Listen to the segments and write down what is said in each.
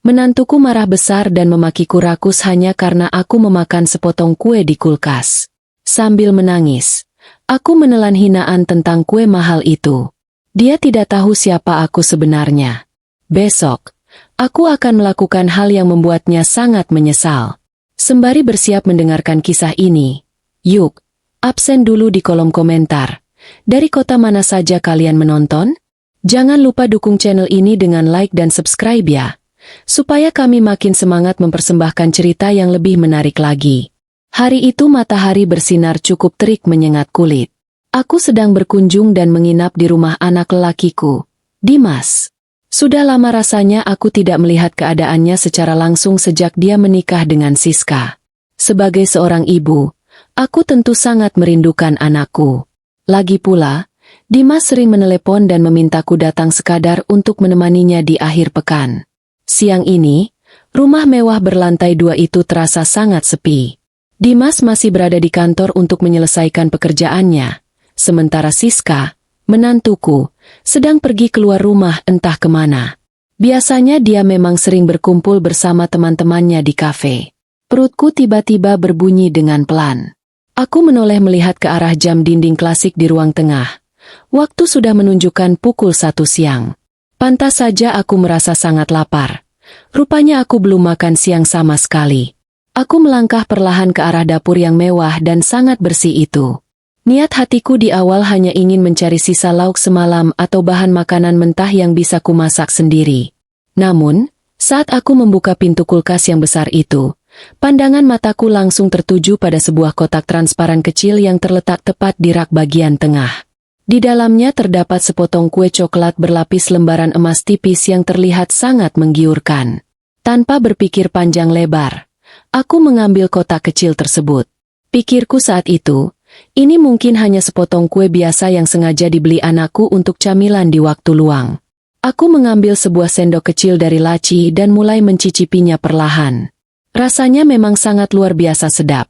Menantuku marah besar dan memakiku rakus hanya karena aku memakan sepotong kue di kulkas. Sambil menangis, aku menelan hinaan tentang kue mahal itu. Dia tidak tahu siapa aku sebenarnya. Besok, aku akan melakukan hal yang membuatnya sangat menyesal. Sembari bersiap mendengarkan kisah ini, yuk, absen dulu di kolom komentar. Dari kota mana saja kalian menonton? Jangan lupa dukung channel ini dengan like dan subscribe ya, supaya kami makin semangat mempersembahkan cerita yang lebih menarik lagi. Hari itu matahari bersinar cukup terik menyengat kulit. Aku sedang berkunjung dan menginap di rumah anak lelakiku, Dimas. Sudah lama rasanya aku tidak melihat keadaannya secara langsung sejak dia menikah dengan Siska. Sebagai seorang ibu, aku tentu sangat merindukan anakku. Lagi pula, Dimas sering menelepon dan memintaku datang sekadar untuk menemaninya di akhir pekan. Siang ini, rumah mewah berlantai 2 itu terasa sangat sepi. Dimas masih berada di kantor untuk menyelesaikan pekerjaannya, sementara Siska, menantuku, sedang pergi keluar rumah entah kemana. Biasanya dia memang sering berkumpul bersama teman-temannya di kafe. Perutku tiba-tiba berbunyi dengan pelan. Aku menoleh melihat ke arah jam dinding klasik di ruang tengah. Waktu sudah menunjukkan pukul 1 siang. Pantas saja aku merasa sangat lapar. Rupanya aku belum makan siang sama sekali. Aku melangkah perlahan ke arah dapur yang mewah dan sangat bersih itu. Niat hatiku di awal hanya ingin mencari sisa lauk semalam atau bahan makanan mentah yang bisa kumasak sendiri. Namun, saat aku membuka pintu kulkas yang besar itu, pandangan mataku langsung tertuju pada sebuah kotak transparan kecil yang terletak tepat di rak bagian tengah. Di dalamnya terdapat sepotong kue coklat berlapis lembaran emas tipis yang terlihat sangat menggiurkan. Tanpa berpikir panjang lebar, aku mengambil kotak kecil tersebut. Pikirku saat itu, ini mungkin hanya sepotong kue biasa yang sengaja dibeli anakku untuk camilan di waktu luang. Aku mengambil sebuah sendok kecil dari laci dan mulai mencicipinya perlahan. Rasanya memang sangat luar biasa sedap.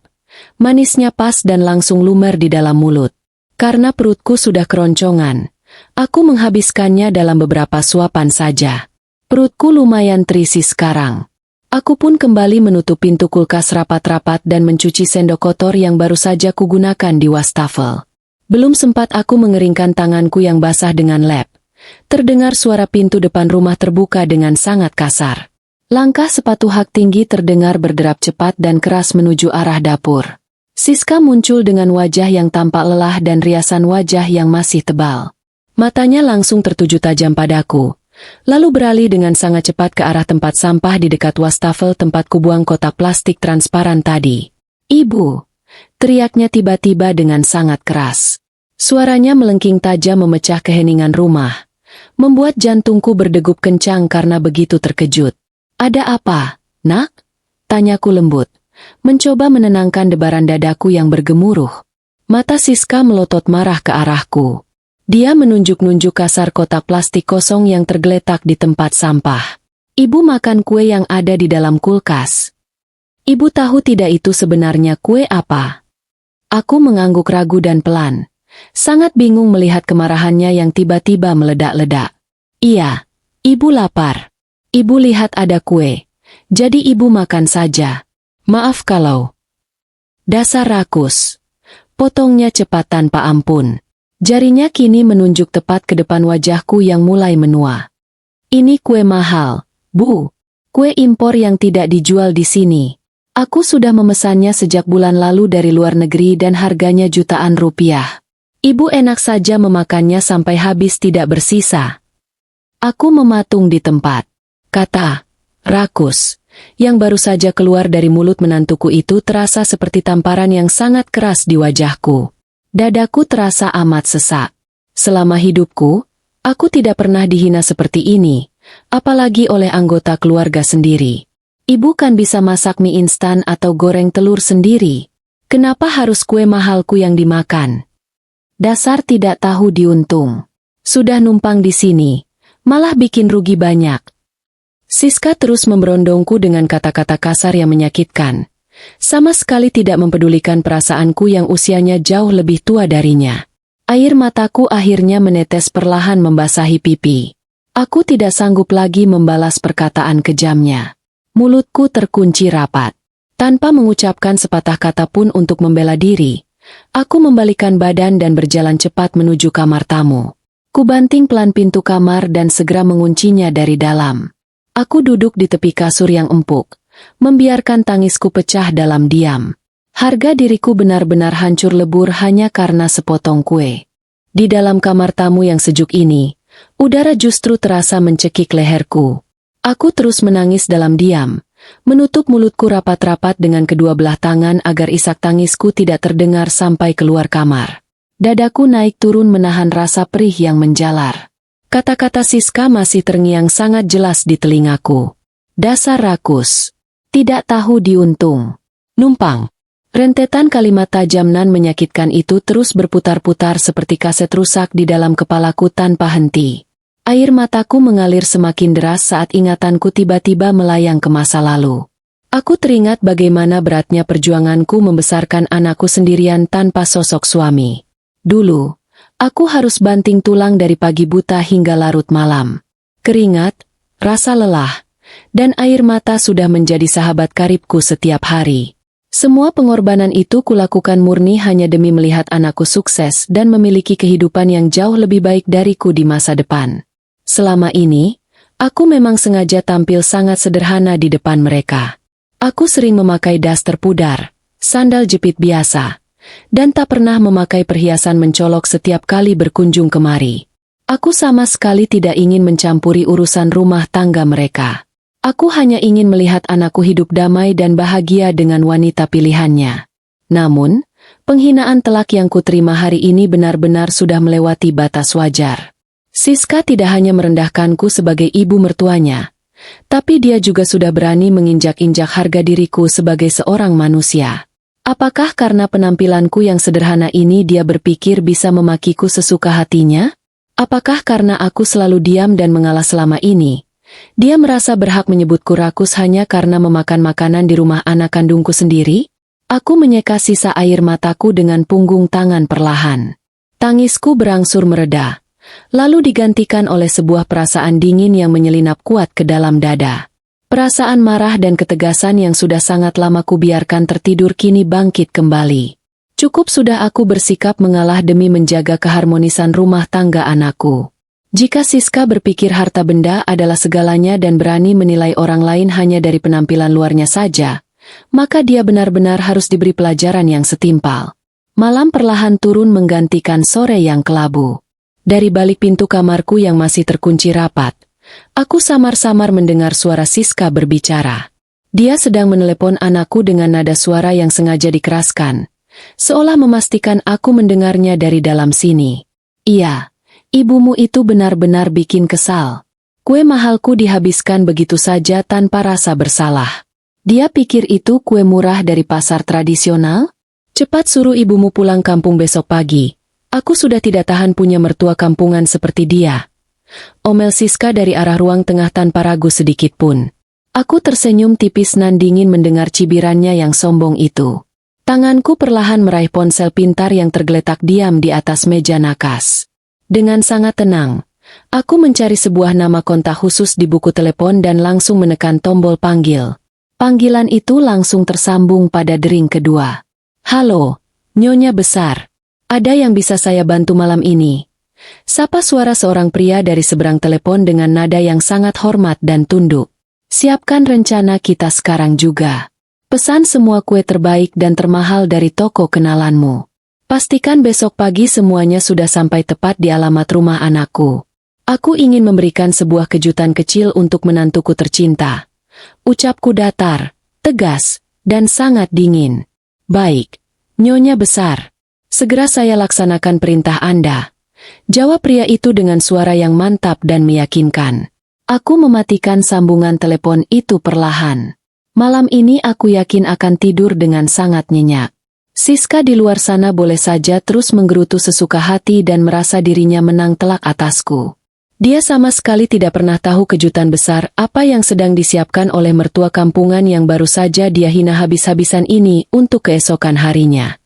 Manisnya pas dan langsung lumer di dalam mulut. Karena perutku sudah keroncongan, aku menghabiskannya dalam beberapa suapan saja. Perutku lumayan terisi sekarang. Aku pun kembali menutup pintu kulkas rapat-rapat dan mencuci sendok kotor yang baru saja kugunakan di wastafel. Belum sempat aku mengeringkan tanganku yang basah dengan lap. Terdengar suara pintu depan rumah terbuka dengan sangat kasar. Langkah sepatu hak tinggi terdengar berderap cepat dan keras menuju arah dapur. Siska muncul dengan wajah yang tampak lelah dan riasan wajah yang masih tebal. Matanya langsung tertuju tajam padaku, lalu beralih dengan sangat cepat ke arah tempat sampah di dekat wastafel tempat kubuang kotak plastik transparan tadi. "Ibu!" teriaknya tiba-tiba dengan sangat keras. Suaranya melengking tajam memecah keheningan rumah, membuat jantungku berdegup kencang karena begitu terkejut. "Ada apa, Nak?" tanyaku lembut. Mencoba menenangkan debaran dadaku yang bergemuruh. Mata Siska melotot marah ke arahku. Dia menunjuk-nunjuk kasar kotak plastik kosong yang tergeletak di tempat sampah. "Ibu makan kue yang ada di dalam kulkas. Ibu tahu tidak itu sebenarnya kue apa?" Aku mengangguk ragu dan pelan. Sangat bingung melihat kemarahannya yang tiba-tiba meledak-ledak. "Iya, ibu lapar. Ibu lihat ada kue. Jadi ibu makan saja. Maaf kalau..." "Dasar rakus," potongnya cepat tanpa ampun. Jarinya kini menunjuk tepat ke depan wajahku yang mulai menua. "Ini kue mahal, Bu. Kue impor yang tidak dijual di sini. Aku sudah memesannya sejak bulan lalu dari luar negeri dan harganya jutaan rupiah. Ibu enak saja memakannya sampai habis tidak bersisa." Aku mematung di tempat. Kata "rakus" yang baru saja keluar dari mulut menantuku itu terasa seperti tamparan yang sangat keras di wajahku. Dadaku terasa amat sesak. Selama hidupku, aku tidak pernah dihina seperti ini, apalagi oleh anggota keluarga sendiri. Ibu kan bisa masak mie instan atau goreng telur sendiri. Kenapa harus kue mahalku yang dimakan? Dasar tidak tahu diuntung. Sudah numpang di sini, malah bikin rugi banyak. Siska terus memberondongku dengan kata-kata kasar yang menyakitkan. Sama sekali tidak mempedulikan perasaanku yang usianya jauh lebih tua darinya. Air mataku akhirnya menetes perlahan membasahi pipi. Aku tidak sanggup lagi membalas perkataan kejamnya. Mulutku terkunci rapat. Tanpa mengucapkan sepatah kata pun untuk membela diri, aku membalikan badan dan berjalan cepat menuju kamar tamu. Kubanting pelan pintu kamar dan segera menguncinya dari dalam. Aku duduk di tepi kasur yang empuk, membiarkan tangisku pecah dalam diam. Harga diriku benar-benar hancur lebur hanya karena sepotong kue. Di dalam kamar tamu yang sejuk ini, udara justru terasa mencekik leherku. Aku terus menangis dalam diam, menutup mulutku rapat-rapat dengan kedua belah tangan agar isak tangisku tidak terdengar sampai keluar kamar. Dadaku naik turun menahan rasa perih yang menjalar. Kata-kata Siska masih terngiang sangat jelas di telingaku. Dasar rakus. Tidak tahu diuntung. Numpang. Rentetan kalimat tajam nan menyakitkan itu terus berputar-putar seperti kaset rusak di dalam kepalaku tanpa henti. Air mataku mengalir semakin deras saat ingatanku tiba-tiba melayang ke masa lalu. Aku teringat bagaimana beratnya perjuanganku membesarkan anakku sendirian tanpa sosok suami. Dulu, aku harus banting tulang dari pagi buta hingga larut malam. Keringat, rasa lelah, dan air mata sudah menjadi sahabat karibku setiap hari. Semua pengorbanan itu kulakukan murni hanya demi melihat anakku sukses dan memiliki kehidupan yang jauh lebih baik dariku di masa depan. Selama ini, aku memang sengaja tampil sangat sederhana di depan mereka. Aku sering memakai daster pudar, sandal jepit biasa, dan tak pernah memakai perhiasan mencolok setiap kali berkunjung kemari. Aku sama sekali tidak ingin mencampuri urusan rumah tangga mereka. Aku hanya ingin melihat anakku hidup damai dan bahagia dengan wanita pilihannya. Namun, penghinaan telak yang kuterima hari ini benar-benar sudah melewati batas wajar. Siska tidak hanya merendahkanku sebagai ibu mertuanya, tapi dia juga sudah berani menginjak-injak harga diriku sebagai seorang manusia. Apakah karena penampilanku yang sederhana ini dia berpikir bisa memakiku sesuka hatinya? Apakah karena aku selalu diam dan mengalah selama ini, dia merasa berhak menyebutku rakus hanya karena memakan makanan di rumah anak kandungku sendiri? Aku menyeka sisa air mataku dengan punggung tangan perlahan. Tangisku berangsur mereda, lalu digantikan oleh sebuah perasaan dingin yang menyelinap kuat ke dalam dada. Perasaan marah dan ketegasan yang sudah sangat lama kubiarkan tertidur kini bangkit kembali. Cukup sudah aku bersikap mengalah demi menjaga keharmonisan rumah tangga anakku. Jika Siska berpikir harta benda adalah segalanya dan berani menilai orang lain hanya dari penampilan luarnya saja, maka dia benar-benar harus diberi pelajaran yang setimpal. Malam perlahan turun menggantikan sore yang kelabu. Dari balik pintu kamarku yang masih terkunci rapat, aku samar-samar mendengar suara Siska berbicara. Dia sedang menelepon anakku dengan nada suara yang sengaja dikeraskan, seolah memastikan aku mendengarnya dari dalam sini. Iya, ibumu itu benar-benar bikin kesal. Kue mahalku dihabiskan begitu saja tanpa rasa bersalah. Dia pikir itu kue murah dari pasar tradisional? Cepat suruh ibumu pulang kampung besok pagi. Aku sudah tidak tahan punya mertua kampungan seperti dia. Omel Siska dari arah ruang tengah tanpa ragu sedikit pun. Aku tersenyum tipis nan dingin mendengar cibirannya yang sombong itu. Tanganku perlahan meraih ponsel pintar yang tergeletak diam di atas meja nakas. Dengan sangat tenang, aku mencari sebuah nama kontak khusus di buku telepon dan langsung menekan tombol panggil. Panggilan itu langsung tersambung pada dering kedua. Halo, Nyonya Besar. Ada yang bisa saya bantu malam ini? Sapa suara seorang pria dari seberang telepon dengan nada yang sangat hormat dan tunduk. Siapkan rencana kita sekarang juga. Pesan semua kue terbaik dan termahal dari toko kenalanmu. Pastikan besok pagi semuanya sudah sampai tepat di alamat rumah anakku. Aku ingin memberikan sebuah kejutan kecil untuk menantuku tercinta. Ucapku datar, tegas, dan sangat dingin. Baik, Nyonya Besar. Segera saya laksanakan perintah Anda. Jawab pria itu dengan suara yang mantap dan meyakinkan. Aku mematikan sambungan telepon itu perlahan. Malam ini aku yakin akan tidur dengan sangat nyenyak. Siska di luar sana boleh saja terus menggerutu sesuka hati dan merasa dirinya menang telak atasku. Dia sama sekali tidak pernah tahu kejutan besar apa yang sedang disiapkan oleh mertua kampungan yang baru saja dia hina habis-habisan ini untuk keesokan harinya.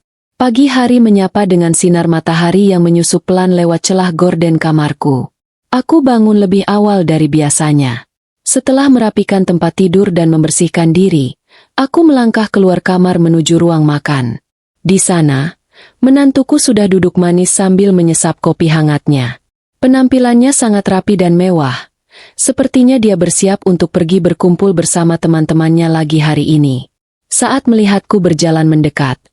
Pagi hari menyapa dengan sinar matahari yang menyusup pelan lewat celah gorden kamarku. Aku bangun lebih awal dari biasanya. Setelah merapikan tempat tidur dan membersihkan diri, aku melangkah keluar kamar menuju ruang makan. Di sana, menantuku sudah duduk manis sambil menyesap kopi hangatnya. Penampilannya sangat rapi dan mewah. Sepertinya dia bersiap untuk pergi berkumpul bersama teman-temannya lagi hari ini. Saat melihatku berjalan mendekat,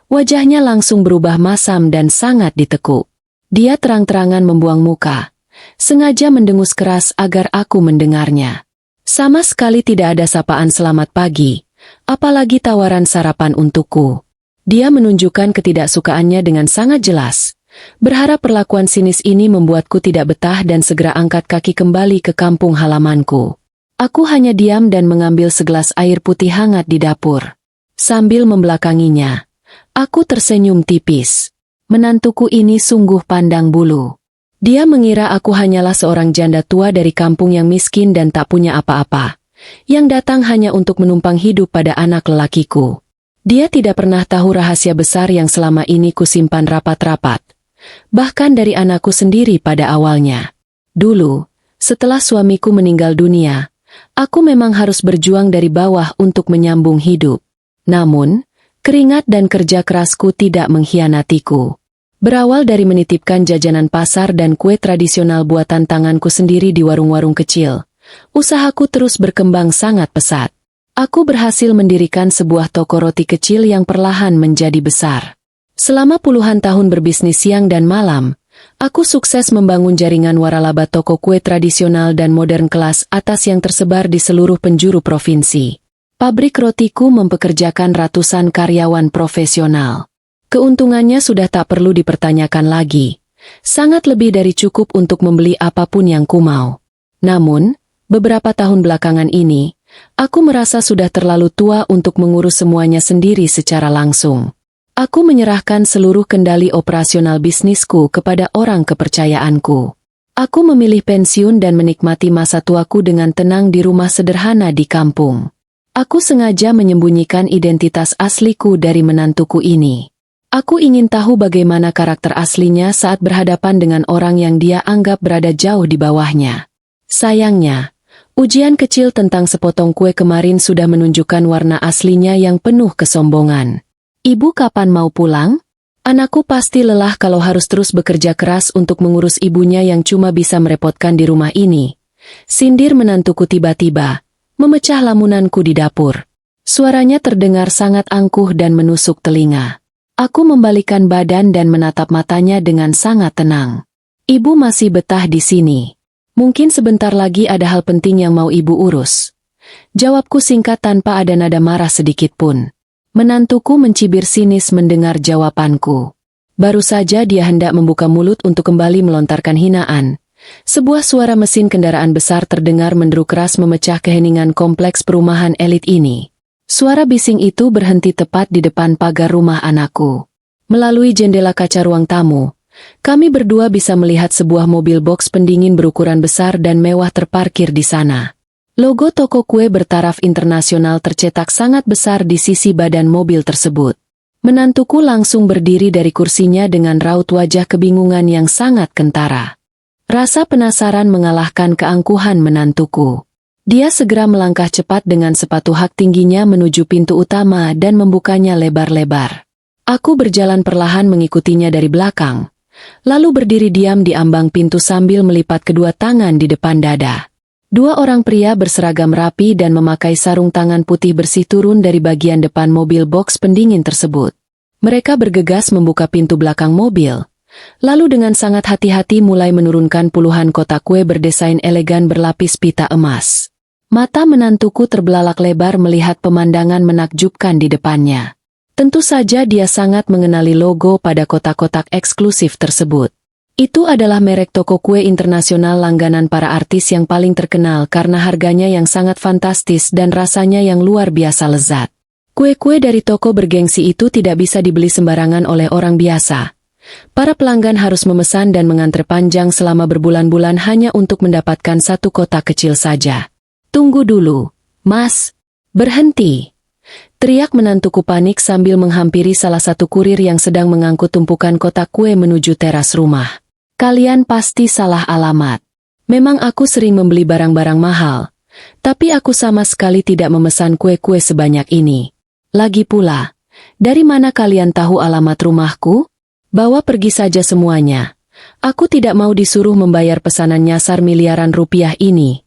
wajahnya langsung berubah masam dan sangat ditekuk. Dia terang-terangan membuang muka, sengaja mendengus keras agar aku mendengarnya. Sama sekali tidak ada sapaan selamat pagi, apalagi tawaran sarapan untukku. Dia menunjukkan ketidaksukaannya dengan sangat jelas. Berharap perlakuan sinis ini membuatku tidak betah dan segera angkat kaki kembali ke kampung halamanku. Aku hanya diam dan mengambil segelas air putih hangat di dapur. Sambil membelakanginya, aku tersenyum tipis. Menantuku ini sungguh pandang bulu. Dia mengira aku hanyalah seorang janda tua dari kampung yang miskin dan tak punya apa-apa, yang datang hanya untuk menumpang hidup pada anak lelakiku. Dia tidak pernah tahu rahasia besar yang selama ini kusimpan rapat-rapat. Bahkan dari anakku sendiri pada awalnya. Dulu, setelah suamiku meninggal dunia, aku memang harus berjuang dari bawah untuk menyambung hidup. Namun, keringat dan kerja kerasku tidak mengkhianatiku. Berawal dari menitipkan jajanan pasar dan kue tradisional buatan tanganku sendiri di warung-warung kecil, usahaku terus berkembang sangat pesat. Aku berhasil mendirikan sebuah toko roti kecil yang perlahan menjadi besar. Selama puluhan tahun berbisnis siang dan malam, aku sukses membangun jaringan waralaba toko kue tradisional dan modern kelas atas yang tersebar di seluruh penjuru provinsi. Pabrik rotiku mempekerjakan ratusan karyawan profesional. Keuntungannya sudah tak perlu dipertanyakan lagi. Sangat lebih dari cukup untuk membeli apapun yang kumau. Namun, beberapa tahun belakangan ini, aku merasa sudah terlalu tua untuk mengurus semuanya sendiri secara langsung. Aku menyerahkan seluruh kendali operasional bisnisku kepada orang kepercayaanku. Aku memilih pensiun dan menikmati masa tuaku dengan tenang di rumah sederhana di kampung. Aku sengaja menyembunyikan identitas asliku dari menantuku ini. Aku ingin tahu bagaimana karakter aslinya saat berhadapan dengan orang yang dia anggap berada jauh di bawahnya. Sayangnya, ujian kecil tentang sepotong kue kemarin sudah menunjukkan warna aslinya yang penuh kesombongan. Ibu kapan mau pulang? Anakku pasti lelah kalau harus terus bekerja keras untuk mengurus ibunya yang cuma bisa merepotkan di rumah ini. Sindir menantuku tiba-tiba, memecah lamunanku di dapur. Suaranya terdengar sangat angkuh dan menusuk telinga. Aku membalikkan badan dan menatap matanya dengan sangat tenang. Ibu masih betah di sini. Mungkin sebentar lagi ada hal penting yang mau ibu urus. Jawabku singkat tanpa ada nada marah sedikit pun. Menantuku mencibir sinis mendengar jawabanku. Baru saja dia hendak membuka mulut untuk kembali melontarkan hinaan. Sebuah suara mesin kendaraan besar terdengar menderu keras memecah keheningan kompleks perumahan elit ini. Suara bising itu berhenti tepat di depan pagar rumah anakku. Melalui jendela kaca ruang tamu, kami berdua bisa melihat sebuah mobil box pendingin berukuran besar dan mewah terparkir di sana. Logo toko kue bertaraf internasional tercetak sangat besar di sisi badan mobil tersebut. Menantuku langsung berdiri dari kursinya dengan raut wajah kebingungan yang sangat kentara. Rasa penasaran mengalahkan keangkuhan menantuku. Dia segera melangkah cepat dengan sepatu hak tingginya menuju pintu utama dan membukanya lebar-lebar. Aku berjalan perlahan mengikutinya dari belakang, lalu berdiri diam di ambang pintu sambil melipat kedua tangan di depan dada. Dua orang pria berseragam rapi dan memakai sarung tangan putih bersih turun dari bagian depan mobil box pendingin tersebut. Mereka bergegas membuka pintu belakang mobil, lalu dengan sangat hati-hati mulai menurunkan puluhan kotak kue berdesain elegan berlapis pita emas. Mata menantuku terbelalak lebar melihat pemandangan menakjubkan di depannya. Tentu saja dia sangat mengenali logo pada kotak-kotak eksklusif tersebut. Itu adalah merek toko kue internasional langganan para artis yang paling terkenal karena harganya yang sangat fantastis dan rasanya yang luar biasa lezat. Kue-kue dari toko bergengsi itu tidak bisa dibeli sembarangan oleh orang biasa. Para pelanggan harus memesan dan mengantre panjang selama berbulan-bulan hanya untuk mendapatkan satu kotak kecil saja. Tunggu dulu, Mas. Berhenti. Teriak menantuku panik sambil menghampiri salah satu kurir yang sedang mengangkut tumpukan kotak kue menuju teras rumah. Kalian pasti salah alamat. Memang aku sering membeli barang-barang mahal, tapi aku sama sekali tidak memesan kue-kue sebanyak ini. Lagi pula, dari mana kalian tahu alamat rumahku? Bawa pergi saja semuanya. Aku tidak mau disuruh membayar pesanan nyasar miliaran rupiah ini.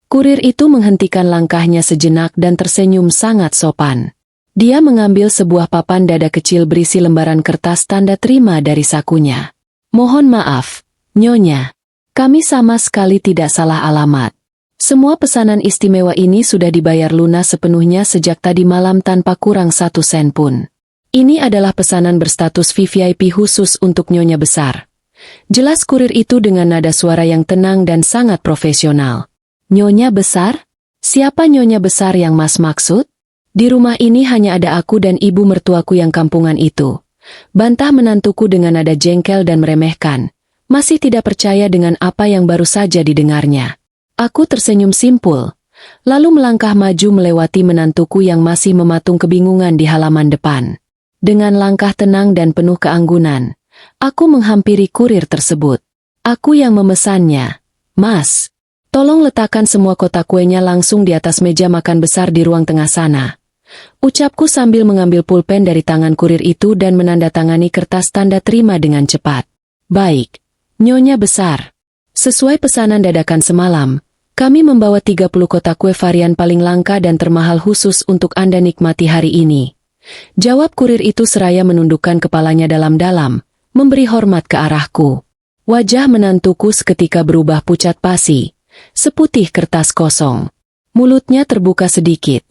Kurir itu menghentikan langkahnya sejenak dan tersenyum sangat sopan. Dia mengambil sebuah papan dada kecil berisi lembaran kertas tanda terima dari sakunya. Mohon maaf, Nyonya. Kami sama sekali tidak salah alamat. Semua pesanan istimewa ini sudah dibayar lunas sepenuhnya sejak tadi malam tanpa kurang 1 sen pun. Ini adalah pesanan berstatus VVIP khusus untuk Nyonya besar. Jelas kurir itu dengan nada suara yang tenang dan sangat profesional. Nyonya besar? Siapa Nyonya besar yang Mas maksud? Di rumah ini hanya ada aku dan ibu mertuaku yang kampungan itu. Bantah menantuku dengan nada jengkel dan meremehkan. Masih tidak percaya dengan apa yang baru saja didengarnya. Aku tersenyum simpul, lalu melangkah maju melewati menantuku yang masih mematung kebingungan di halaman depan. Dengan langkah tenang dan penuh keanggunan, aku menghampiri kurir tersebut. Aku yang memesannya. Mas, tolong letakkan semua kotak kuenya langsung di atas meja makan besar di ruang tengah sana. Ucapku sambil mengambil pulpen dari tangan kurir itu dan menandatangani kertas tanda terima dengan cepat. Baik, Nyonya besar. Sesuai pesanan dadakan semalam, kami membawa 30 kotak kue varian paling langka dan termahal khusus untuk Anda nikmati hari ini. Jawab kurir itu seraya menundukkan kepalanya dalam-dalam, memberi hormat ke arahku. Wajah menantuku seketika berubah pucat pasi, seputih kertas kosong. Mulutnya terbuka sedikit,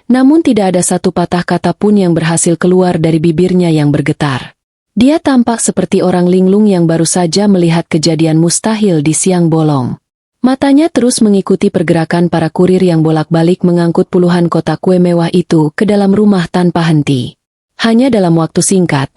namun tidak ada satu patah kata pun yang berhasil keluar dari bibirnya yang bergetar. Dia tampak seperti orang linglung yang baru saja melihat kejadian mustahil di siang bolong. Matanya terus mengikuti pergerakan para kurir yang bolak-balik mengangkut puluhan kotak kue mewah itu ke dalam rumah tanpa henti. Hanya dalam waktu singkat,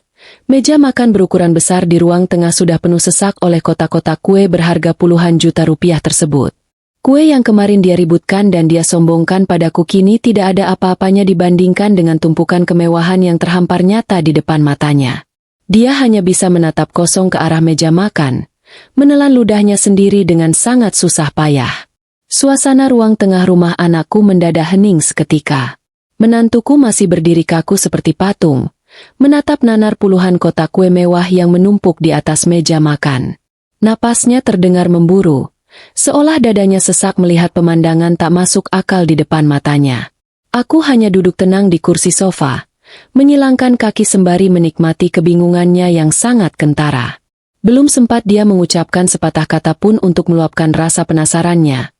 meja makan berukuran besar di ruang tengah sudah penuh sesak oleh kotak-kotak kue berharga puluhan juta rupiah tersebut. Kue yang kemarin dia ributkan dan dia sombongkan padaku kini tidak ada apa-apanya dibandingkan dengan tumpukan kemewahan yang terhampar nyata di depan matanya. Dia hanya bisa menatap kosong ke arah meja makan, menelan ludahnya sendiri dengan sangat susah payah. Suasana ruang tengah rumah anakku mendadak hening seketika. Menantuku masih berdiri kaku seperti patung, menatap nanar puluhan kotak kue mewah yang menumpuk di atas meja makan. Napasnya terdengar memburu, seolah dadanya sesak melihat pemandangan tak masuk akal di depan matanya. Aku hanya duduk tenang di kursi sofa, menyilangkan kaki sembari menikmati kebingungannya yang sangat kentara. Belum sempat dia mengucapkan sepatah kata pun untuk meluapkan rasa penasarannya.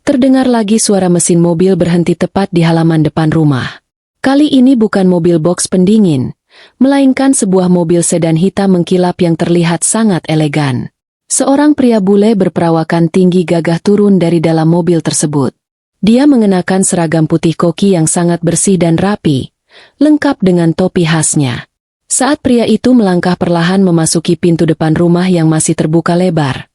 Terdengar lagi suara mesin mobil berhenti tepat di halaman depan rumah. Kali ini bukan mobil box pendingin, melainkan sebuah mobil sedan hitam mengkilap yang terlihat sangat elegan. Seorang pria bule berperawakan tinggi gagah turun dari dalam mobil tersebut. Dia mengenakan seragam putih koki yang sangat bersih dan rapi, lengkap dengan topi khasnya. Saat pria itu melangkah perlahan memasuki pintu depan rumah yang masih terbuka lebar,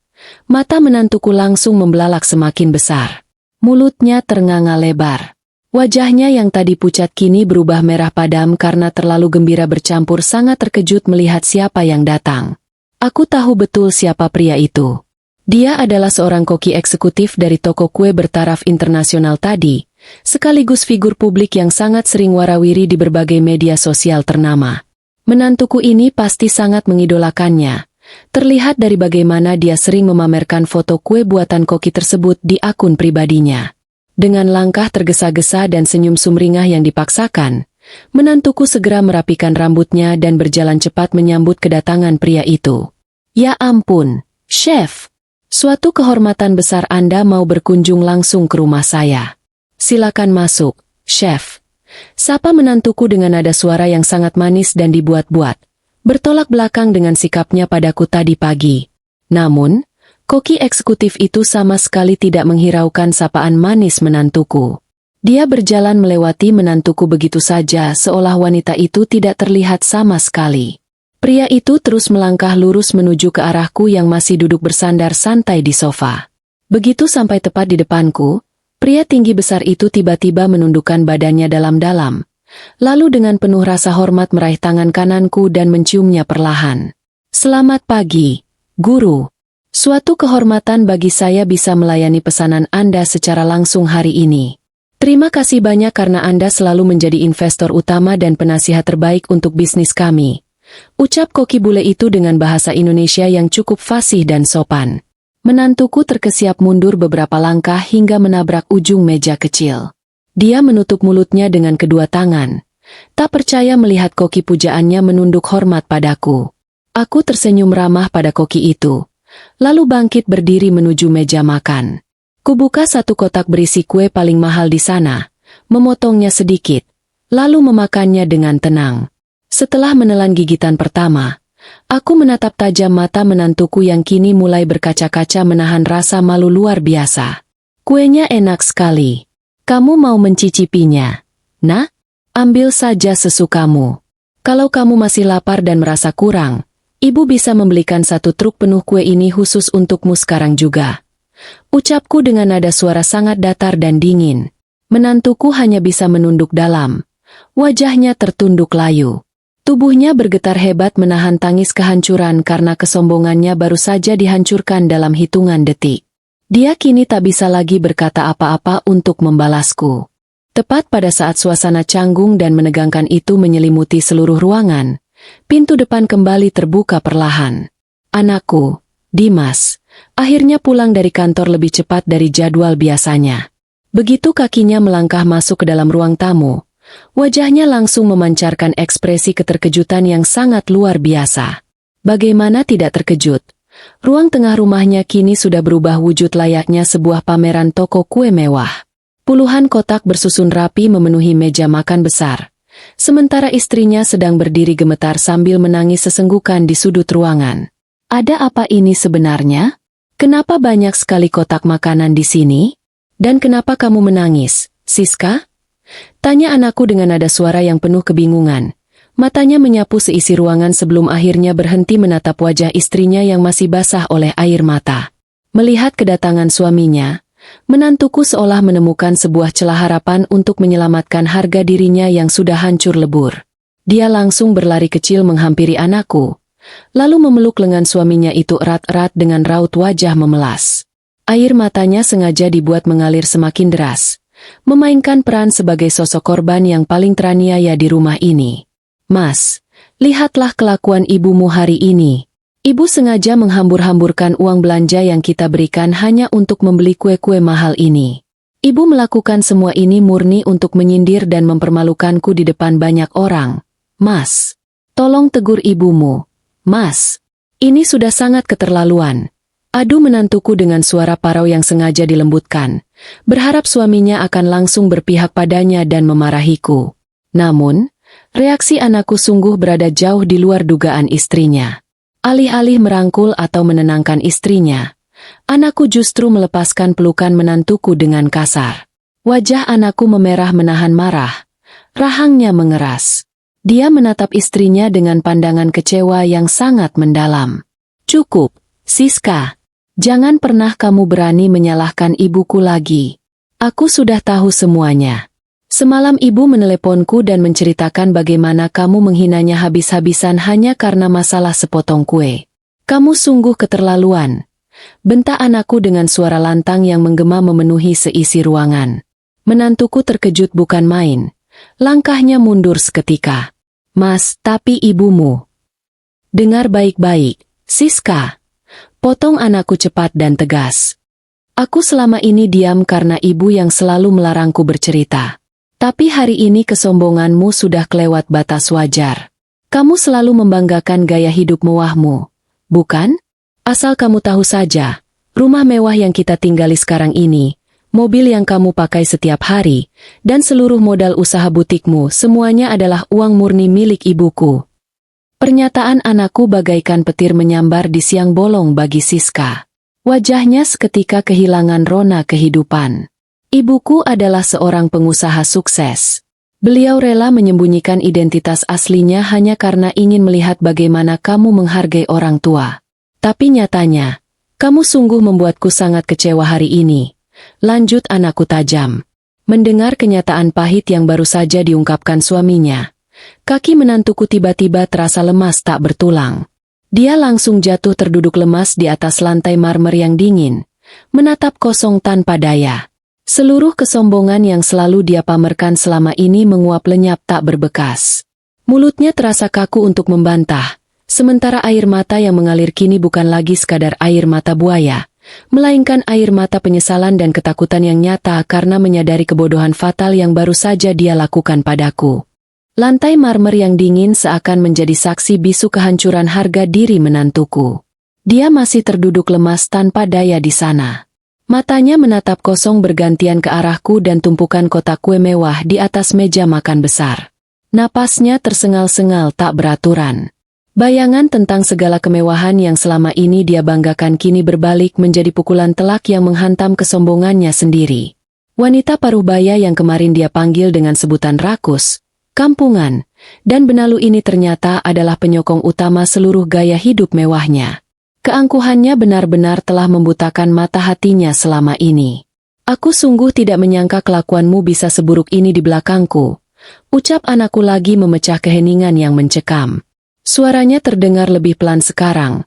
mata menantuku langsung membelalak semakin besar. Mulutnya ternganga lebar. Wajahnya yang tadi pucat kini berubah merah padam karena terlalu gembira bercampur sangat terkejut melihat siapa yang datang. Aku tahu betul siapa pria itu. Dia adalah seorang koki eksekutif dari toko kue bertaraf internasional tadi, sekaligus figur publik yang sangat sering warawiri di berbagai media sosial ternama. Menantuku ini pasti sangat mengidolakannya. Terlihat dari bagaimana dia sering memamerkan foto kue buatan koki tersebut di akun pribadinya. Dengan langkah tergesa-gesa dan senyum sumringah yang dipaksakan, menantuku segera merapikan rambutnya dan berjalan cepat menyambut kedatangan pria itu. Ya ampun, Chef! Suatu kehormatan besar Anda mau berkunjung langsung ke rumah saya. Silakan masuk, Chef. Sapa menantuku dengan nada suara yang sangat manis dan dibuat-buat, bertolak belakang dengan sikapnya padaku tadi pagi. Namun, koki eksekutif itu sama sekali tidak menghiraukan sapaan manis menantuku. Dia berjalan melewati menantuku begitu saja seolah wanita itu tidak terlihat sama sekali. Pria itu terus melangkah lurus menuju ke arahku yang masih duduk bersandar santai di sofa. Begitu sampai tepat di depanku, pria tinggi besar itu tiba-tiba menundukkan badannya dalam-dalam, lalu dengan penuh rasa hormat meraih tangan kananku dan menciumnya perlahan. Selamat pagi, Guru. Suatu kehormatan bagi saya bisa melayani pesanan Anda secara langsung hari ini. Terima kasih banyak karena Anda selalu menjadi investor utama dan penasihat terbaik untuk bisnis kami. Ucap koki bule itu dengan bahasa Indonesia yang cukup fasih dan sopan. Menantuku terkesiap mundur beberapa langkah hingga menabrak ujung meja kecil. Dia menutup mulutnya dengan kedua tangan. Tak percaya melihat koki pujaannya menunduk hormat padaku. Aku tersenyum ramah pada koki itu. Lalu bangkit berdiri menuju meja makan. Kubuka satu kotak berisi kue paling mahal di sana, memotongnya sedikit, lalu memakannya dengan tenang. Setelah menelan gigitan pertama, aku menatap tajam mata menantuku yang kini mulai berkaca-kaca menahan rasa malu luar biasa. Kuenya enak sekali. Kamu mau mencicipinya? Nah, ambil saja sesukamu. Kalau kamu masih lapar dan merasa kurang, Ibu bisa membelikan satu truk penuh kue ini khusus untukmu sekarang juga. Ucapku dengan nada suara sangat datar dan dingin. Menantuku hanya bisa menunduk dalam. Wajahnya tertunduk layu. Tubuhnya bergetar hebat menahan tangis kehancuran karena kesombongannya baru saja dihancurkan dalam hitungan detik. Dia kini tak bisa lagi berkata apa-apa untuk membalasku. Tepat pada saat suasana canggung dan menegangkan itu menyelimuti seluruh ruangan, pintu depan kembali terbuka perlahan. Anakku, Dimas, akhirnya pulang dari kantor lebih cepat dari jadwal biasanya. Begitu kakinya melangkah masuk ke dalam ruang tamu, wajahnya langsung memancarkan ekspresi keterkejutan yang sangat luar biasa. Bagaimana tidak terkejut? Ruang tengah rumahnya kini sudah berubah wujud layaknya sebuah pameran toko kue mewah. Puluhan kotak bersusun rapi memenuhi meja makan besar. Sementara istrinya sedang berdiri gemetar sambil menangis sesenggukan di sudut ruangan. Ada apa ini sebenarnya? Kenapa banyak sekali kotak makanan di sini? Dan kenapa kamu menangis, Siska? Tanya anakku dengan nada suara yang penuh kebingungan. Matanya menyapu seisi ruangan sebelum akhirnya berhenti menatap wajah istrinya yang masih basah oleh air mata. Melihat kedatangan suaminya, menantuku seolah menemukan sebuah celah harapan untuk menyelamatkan harga dirinya yang sudah hancur lebur. Dia langsung berlari kecil menghampiri anakku, lalu memeluk lengan suaminya itu erat-erat dengan raut wajah memelas. Air matanya sengaja dibuat mengalir semakin deras, memainkan peran sebagai sosok korban yang paling teraniaya di rumah ini. Mas, lihatlah kelakuan ibumu hari ini. Ibu sengaja menghambur-hamburkan uang belanja yang kita berikan hanya untuk membeli kue-kue mahal ini. Ibu melakukan semua ini murni untuk menyindir dan mempermalukanku di depan banyak orang. Mas, tolong tegur ibumu. Mas, ini sudah sangat keterlaluan. Adu menantuku dengan suara parau yang sengaja dilembutkan, berharap suaminya akan langsung berpihak padanya dan memarahiku. Namun, reaksi anakku sungguh berada jauh di luar dugaan istrinya. Alih-alih merangkul atau menenangkan istrinya, anakku justru melepaskan pelukan menantuku dengan kasar. Wajah anakku memerah menahan marah, rahangnya mengeras. Dia menatap istrinya dengan pandangan kecewa yang sangat mendalam. Cukup, Siska. Jangan pernah kamu berani menyalahkan ibuku lagi. Aku sudah tahu semuanya. Semalam ibu meneleponku dan menceritakan bagaimana kamu menghinanya habis-habisan hanya karena masalah sepotong kue. Kamu sungguh keterlaluan. Bentak anakku dengan suara lantang yang menggema memenuhi seisi ruangan. Menantuku terkejut bukan main. Langkahnya mundur seketika. Mas, tapi ibumu. Dengar baik-baik, Siska. Potong anakku cepat dan tegas. Aku selama ini diam karena ibu yang selalu melarangku bercerita. Tapi hari ini kesombonganmu sudah kelewat batas wajar. Kamu selalu membanggakan gaya hidup mewahmu, bukan? Asal kamu tahu saja, rumah mewah yang kita tinggali sekarang ini, mobil yang kamu pakai setiap hari, dan seluruh modal usaha butikmu semuanya adalah uang murni milik ibuku. Pernyataan anakku bagaikan petir menyambar di siang bolong bagi Siska. Wajahnya seketika kehilangan rona kehidupan. Ibuku adalah seorang pengusaha sukses. Beliau rela menyembunyikan identitas aslinya hanya karena ingin melihat bagaimana kamu menghargai orang tua. Tapi nyatanya, kamu sungguh membuatku sangat kecewa hari ini. Lanjut anakku tajam. Mendengar kenyataan pahit yang baru saja diungkapkan suaminya, kaki menantuku tiba-tiba terasa lemas tak bertulang. Dia langsung jatuh terduduk lemas di atas lantai marmer yang dingin, menatap kosong tanpa daya. Seluruh kesombongan yang selalu dia pamerkan selama ini menguap lenyap tak berbekas. Mulutnya terasa kaku untuk membantah, sementara air mata yang mengalir kini bukan lagi sekadar air mata buaya, melainkan air mata penyesalan dan ketakutan yang nyata karena menyadari kebodohan fatal yang baru saja dia lakukan padaku. Lantai marmer yang dingin seakan menjadi saksi bisu kehancuran harga diri menantuku. Dia masih terduduk lemas tanpa daya di sana. Matanya menatap kosong bergantian ke arahku dan tumpukan kotak kue mewah di atas meja makan besar. Napasnya tersengal-sengal tak beraturan. Bayangan tentang segala kemewahan yang selama ini dia banggakan kini berbalik menjadi pukulan telak yang menghantam kesombongannya sendiri. Wanita paruh baya yang kemarin dia panggil dengan sebutan rakus, kampungan, dan benalu ini ternyata adalah penyokong utama seluruh gaya hidup mewahnya. Keangkuhannya benar-benar telah membutakan mata hatinya selama ini. Aku sungguh tidak menyangka kelakuanmu bisa seburuk ini di belakangku, ucap anakku lagi memecah keheningan yang mencekam. Suaranya terdengar lebih pelan sekarang,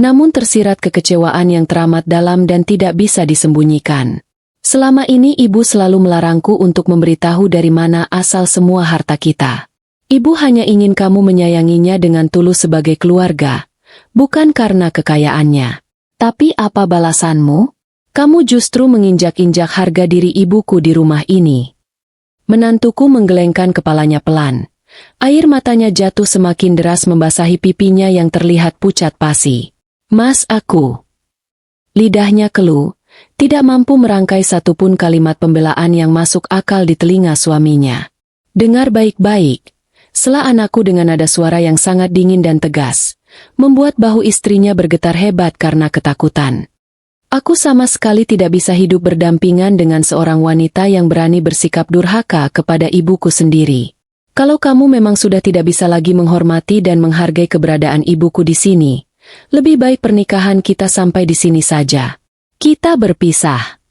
namun tersirat kekecewaan yang teramat dalam dan tidak bisa disembunyikan. Selama ini ibu selalu melarangku untuk memberitahu dari mana asal semua harta kita. Ibu hanya ingin kamu menyayanginya dengan tulus sebagai keluarga, bukan karena kekayaannya. Tapi apa balasanmu? Kamu justru menginjak-injak harga diri ibuku di rumah ini. Menantuku menggelengkan kepalanya pelan. Air matanya jatuh semakin deras membasahi pipinya yang terlihat pucat pasi. Mas aku. Lidahnya keluh, tidak mampu merangkai satupun kalimat pembelaan yang masuk akal di telinga suaminya. Dengar baik-baik, sela anakku dengan nada suara yang sangat dingin dan tegas, membuat bahu istrinya bergetar hebat karena ketakutan. Aku sama sekali tidak bisa hidup berdampingan dengan seorang wanita yang berani bersikap durhaka kepada ibuku sendiri. Kalau kamu memang sudah tidak bisa lagi menghormati dan menghargai keberadaan ibuku di sini, lebih baik pernikahan kita sampai di sini saja. Kita berpisah.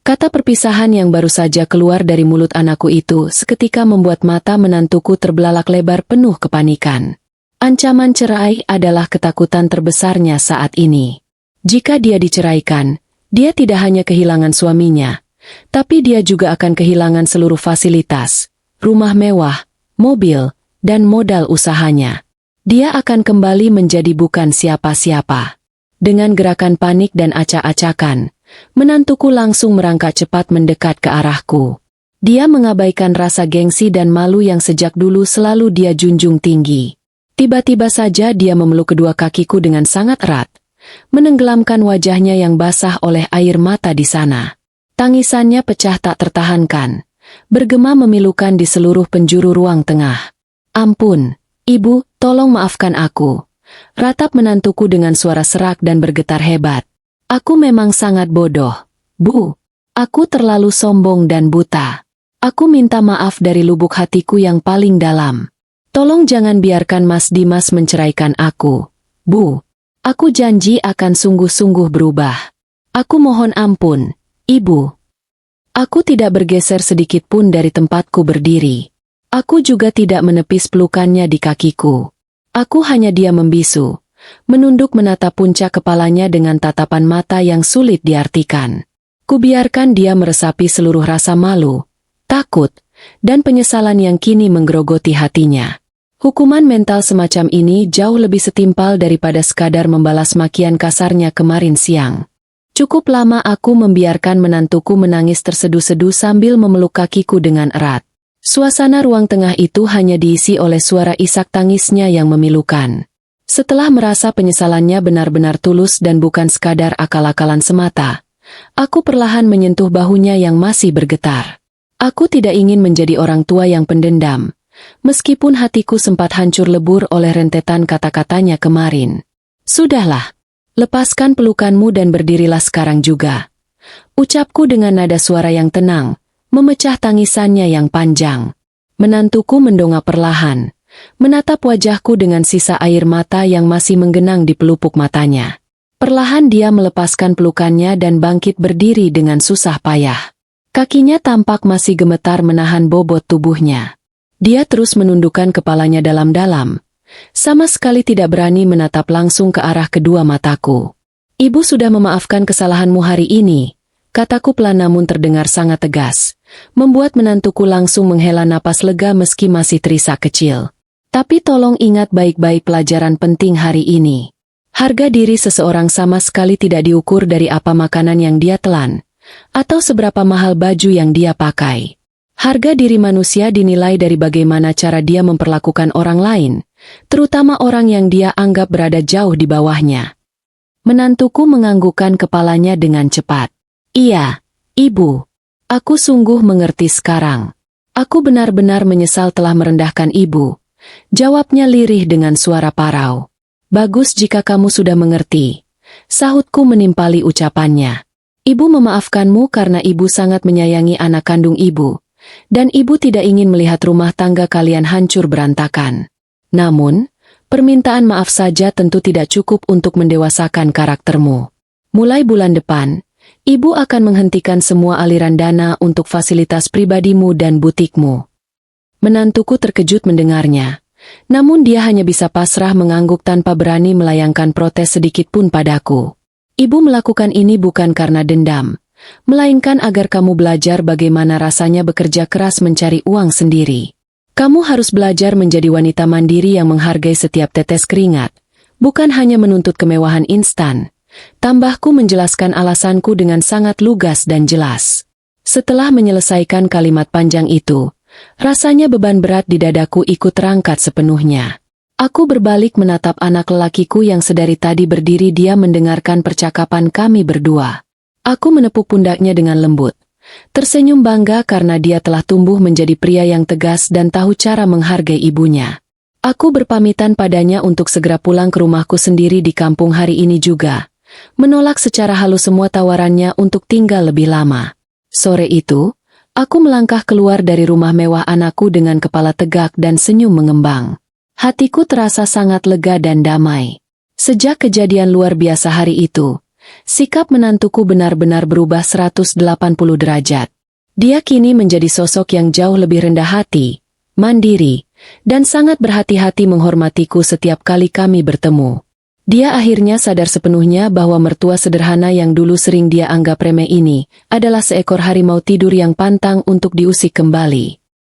Kata perpisahan yang baru saja keluar dari mulut anakku itu seketika membuat mata menantuku terbelalak lebar penuh kepanikan. Ancaman cerai adalah ketakutan terbesarnya saat ini. Jika dia diceraikan, dia tidak hanya kehilangan suaminya, tapi dia juga akan kehilangan seluruh fasilitas, rumah mewah, mobil, dan modal usahanya. Dia akan kembali menjadi bukan siapa-siapa. Dengan gerakan panik dan acak-acakan, menantuku langsung merangkak cepat mendekat ke arahku. Dia mengabaikan rasa gengsi dan malu yang sejak dulu selalu dia junjung tinggi. Tiba-tiba saja dia memeluk kedua kakiku dengan sangat erat, menenggelamkan wajahnya yang basah oleh air mata di sana. Tangisannya pecah tak tertahankan, bergema memilukan di seluruh penjuru ruang tengah. Ampun, ibu, tolong maafkan aku. Ratap menantuku dengan suara serak dan bergetar hebat. Aku memang sangat bodoh, Bu. Aku terlalu sombong dan buta. Aku minta maaf dari lubuk hatiku yang paling dalam. Tolong jangan biarkan Mas Dimas menceraikan aku, Bu. Aku janji akan sungguh-sungguh berubah. Aku mohon ampun, Ibu. Aku tidak bergeser sedikit pun dari tempatku berdiri. Aku juga tidak menepis pelukannya di kakiku. Aku hanya diam membisu, menunduk menatap puncak kepalanya dengan tatapan mata yang sulit diartikan. Kubiarkan dia meresapi seluruh rasa malu, takut, dan penyesalan yang kini menggerogoti hatinya. Hukuman mental semacam ini jauh lebih setimpal daripada sekadar membalas makian kasarnya kemarin siang. Cukup lama aku membiarkan menantuku menangis terseduh-seduh sambil memeluk kakiku dengan erat. Suasana ruang tengah itu hanya diisi oleh suara isak tangisnya yang memilukan. Setelah merasa penyesalannya benar-benar tulus dan bukan sekadar akal-akalan semata, aku perlahan menyentuh bahunya yang masih bergetar. Aku tidak ingin menjadi orang tua yang pendendam, meskipun hatiku sempat hancur lebur oleh rentetan kata-katanya kemarin. Sudahlah. Lepaskan pelukanmu dan berdirilah sekarang juga. Ucapku dengan nada suara yang tenang, memecah tangisannya yang panjang. Menantuku mendongak perlahan, menatap wajahku dengan sisa air mata yang masih menggenang di pelupuk matanya. Perlahan dia melepaskan pelukannya dan bangkit berdiri dengan susah payah. Kakinya tampak masih gemetar menahan bobot tubuhnya. Dia terus menundukkan kepalanya dalam-dalam, sama sekali tidak berani menatap langsung ke arah kedua mataku. Ibu sudah memaafkan kesalahanmu hari ini, kataku pelan namun terdengar sangat tegas, membuat menantuku langsung menghela napas lega meski masih terisak kecil. Tapi tolong ingat baik-baik pelajaran penting hari ini. Harga diri seseorang sama sekali tidak diukur dari apa makanan yang dia telan, atau seberapa mahal baju yang dia pakai. Harga diri manusia dinilai dari bagaimana cara dia memperlakukan orang lain, terutama orang yang dia anggap berada jauh di bawahnya. Menantuku menganggukkan kepalanya dengan cepat. Iya, Ibu. Aku sungguh mengerti sekarang. Aku benar-benar menyesal telah merendahkan Ibu. Jawabnya lirih dengan suara parau. Bagus jika kamu sudah mengerti. Sahutku menimpali ucapannya. Ibu memaafkanmu karena Ibu sangat menyayangi anak kandung Ibu. Dan Ibu tidak ingin melihat rumah tangga kalian hancur berantakan. Namun, permintaan maaf saja tentu tidak cukup untuk mendewasakan karaktermu. Mulai bulan depan, Ibu akan menghentikan semua aliran dana untuk fasilitas pribadimu dan butikmu. Menantuku terkejut mendengarnya. Namun dia hanya bisa pasrah mengangguk tanpa berani melayangkan protes sedikit pun padaku. Ibu melakukan ini bukan karena dendam, melainkan agar kamu belajar bagaimana rasanya bekerja keras mencari uang sendiri. Kamu harus belajar menjadi wanita mandiri yang menghargai setiap tetes keringat, bukan hanya menuntut kemewahan instan. Tambahku menjelaskan alasanku dengan sangat lugas dan jelas. Setelah menyelesaikan kalimat panjang itu, rasanya beban berat di dadaku ikut terangkat sepenuhnya. Aku berbalik menatap anak lelakiku yang sedari tadi berdiri diam mendengarkan percakapan kami berdua. Aku menepuk pundaknya dengan lembut, tersenyum bangga karena dia telah tumbuh menjadi pria yang tegas dan tahu cara menghargai ibunya. Aku berpamitan padanya untuk segera pulang ke rumahku sendiri di kampung hari ini juga, menolak secara halus semua tawarannya untuk tinggal lebih lama. Sore itu, aku melangkah keluar dari rumah mewah anakku dengan kepala tegak dan senyum mengembang. Hatiku terasa sangat lega dan damai. Sejak kejadian luar biasa hari itu, sikap menantuku benar-benar berubah 180 derajat. Dia kini menjadi sosok yang jauh lebih rendah hati, mandiri, dan sangat berhati-hati menghormatiku setiap kali kami bertemu. Dia akhirnya sadar sepenuhnya bahwa mertua sederhana yang dulu sering dia anggap remeh ini adalah seekor harimau tidur yang pantang untuk diusik kembali.